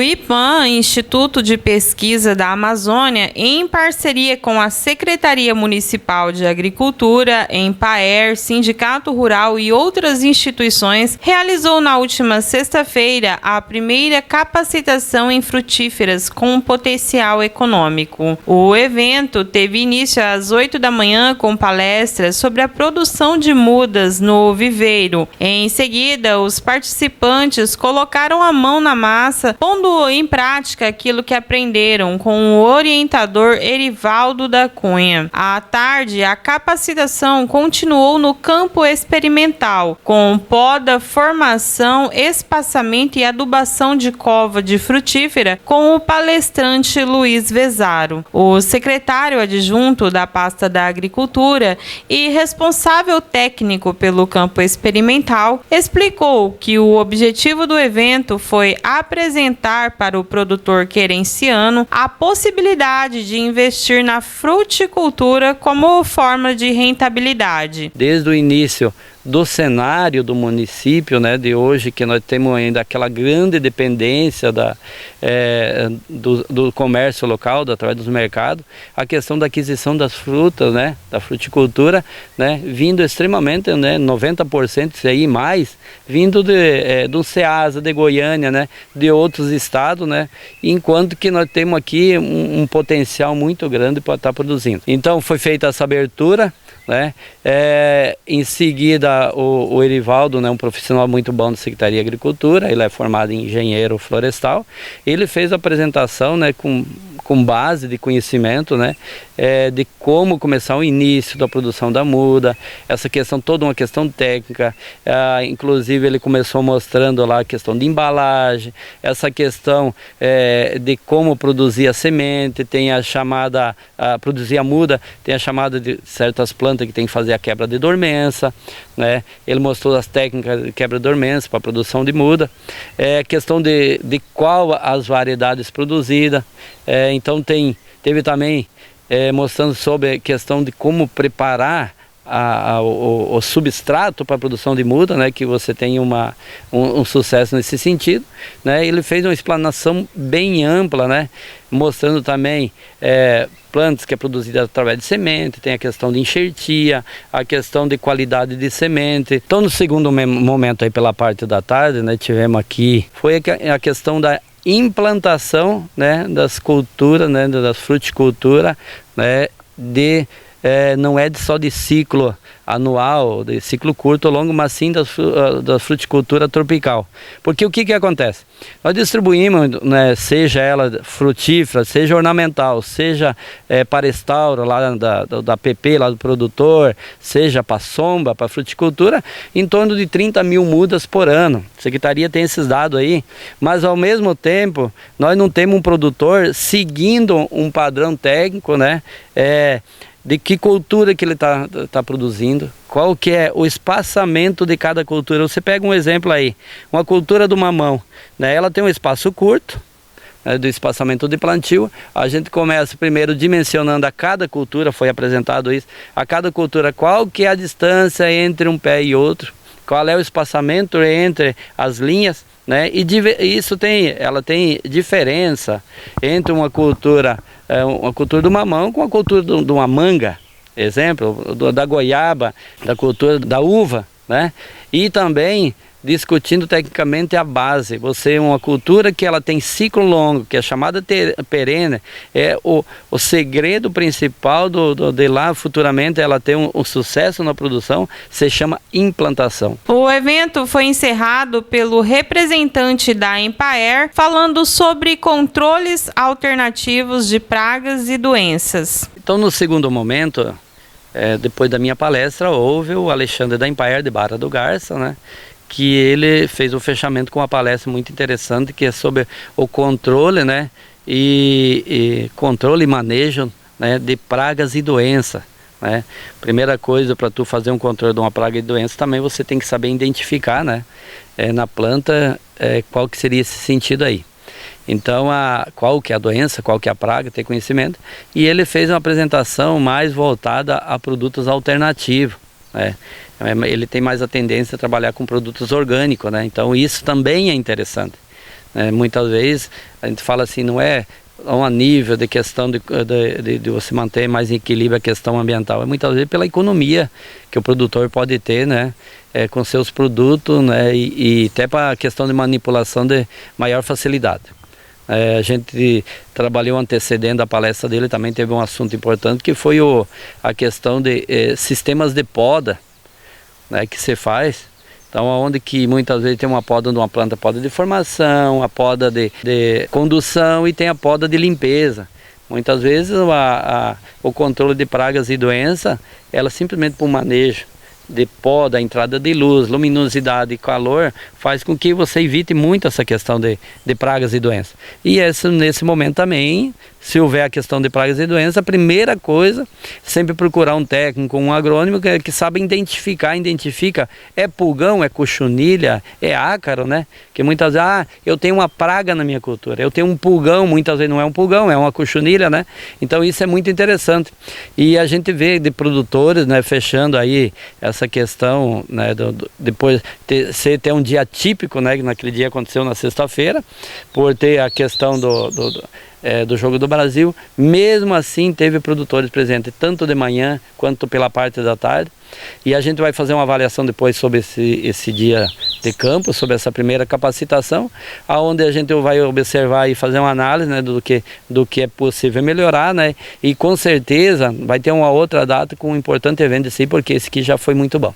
IPAM, Instituto de Pesquisa da Amazônia, em parceria com a Secretaria Municipal de Agricultura, EMPAER, Sindicato Rural e outras instituições, realizou na última sexta-feira a primeira capacitação em frutíferas com potencial econômico. O evento teve início às 8 da manhã com palestras sobre a produção de mudas no viveiro. Em seguida, os participantes colocaram a mão na massa, pondo em prática aquilo que aprenderam com o orientador Erivaldo da Cunha. À tarde, a capacitação continuou no campo experimental, com poda, formação, espaçamento e adubação de cova de frutífera com o palestrante Luiz Vezaro. O secretário adjunto da pasta da Agricultura e responsável técnico pelo campo experimental explicou que o objetivo do evento foi apresentar para o produtor querenciano a possibilidade de investir na fruticultura como forma de rentabilidade. Desde o início do cenário do município, né, de hoje, que nós temos ainda aquela grande dependência do comércio local, através dos mercados, a questão da aquisição das frutas, né, da fruticultura, né, vindo extremamente, né, 90% isso aí mais, vindo do Ceasa, de Goiânia, né, de outros estados, né, enquanto que nós temos aqui um potencial muito grande para estar produzindo. Então foi feita essa abertura, né? Em seguida o Erivaldo, né, um profissional muito bom da Secretaria de Agricultura, ele é formado em engenheiro florestal, ele fez a apresentação, né, com base de conhecimento, né, de como começar o início da produção da muda, essa questão, toda uma questão técnica, inclusive ele começou mostrando lá a questão de embalagem, essa questão de como produzir a semente, tem a chamada, produzir a muda, tem a chamada de certas plantas que tem que fazer a quebra de dormência, né? Ele mostrou as técnicas de quebra de dormência para a produção de muda, questão de qual as variedades produzidas, então teve também mostrando sobre a questão de como preparar o substrato para a produção de muda, né, que você tem um sucesso nesse sentido, né. Ele fez uma explanação bem ampla, né, mostrando também plantas que é produzida através de semente, tem a questão de enxertia, a questão de qualidade de semente. Então no segundo momento aí pela parte da tarde, né, tivemos aqui, foi a questão da implantação, né, das culturas, né, das fruticultura, né, não é só de ciclo anual, de ciclo curto ou longo, mas sim da fruticultura tropical. Porque o que acontece? Nós distribuímos, né, seja ela frutífera, seja ornamental, seja para restauro lá da PP, lá do produtor, seja para sombra, para fruticultura, em torno de 30 mil mudas por ano. A Secretaria tem esses dados aí, mas ao mesmo tempo nós não temos um produtor seguindo um padrão técnico, né, de que cultura que ele está produzindo, qual que é o espaçamento de cada cultura. Você pega um exemplo aí, uma cultura do mamão, né? Ela tem um espaço curto, né, do espaçamento de plantio. A gente começa primeiro dimensionando a cada cultura, foi apresentado isso, a cada cultura qual que é a distância entre um pé e outro, qual é o espaçamento entre as linhas, né? E ela tem diferença entre uma cultura do mamão com a cultura de uma manga, exemplo, da goiaba, da cultura da uva, né? E também discutindo tecnicamente a base. Você uma cultura que ela tem ciclo longo, que é chamada perene, o segredo principal de lá futuramente ela ter um sucesso na produção, se chama implantação. O evento foi encerrado pelo representante da EMPAER, falando sobre controles alternativos de pragas e doenças. Então no segundo momento, depois da minha palestra, houve o Alexandre da EMPAER de Barra do Garça, né, que ele fez o fechamento com uma palestra muito interessante, que é sobre o controle, né, e controle e manejo, né, de pragas e doenças, né. Primeira coisa, para tu fazer um controle de uma praga e doença, também você tem que saber identificar, né, na planta, qual que seria esse sentido aí. Então, qual que é a doença, qual que é a praga, ter conhecimento. E ele fez uma apresentação mais voltada a produtos alternativos, né. Ele tem mais a tendência a trabalhar com produtos orgânicos, né? Então isso também é interessante, Muitas vezes a gente fala assim, não é a nível de questão de você manter mais em equilíbrio a questão ambiental, é muitas vezes pela economia que o produtor pode ter, né, com seus produtos, né, e até para a questão de manipulação de maior facilidade. A gente trabalhou antecedendo a palestra dele, também teve um assunto importante que foi a questão de sistemas de poda, né, que se faz. Então, onde que muitas vezes tem uma poda de uma planta, poda de formação, a poda de condução e tem a poda de limpeza. Muitas vezes o controle de pragas e doenças, ela simplesmente por manejo de poda, entrada de luz, luminosidade e calor, faz com que você evite muito essa questão de pragas e doenças. E nesse momento também, se houver a questão de pragas e doenças, a primeira coisa, sempre procurar um técnico, um agrônomo que sabe identifica, é pulgão, é cochonilha, é ácaro, né? Que muitas vezes, eu tenho uma praga na minha cultura, eu tenho um pulgão, muitas vezes não é um pulgão, é uma cochonilha, né? Então isso é muito interessante. E a gente vê de produtores, né, fechando aí essa questão, né, depois ter um dia típico, né, que naquele dia aconteceu na sexta-feira, por ter a questão do Jogo do Brasil. Mesmo assim teve produtores presentes, tanto de manhã quanto pela parte da tarde, e a gente vai fazer uma avaliação depois sobre esse dia de campo, sobre essa primeira capacitação, aonde a gente vai observar e fazer uma análise, né, do que é possível melhorar, né, e com certeza vai ter uma outra data com um importante evento assim, porque esse aqui já foi muito bom.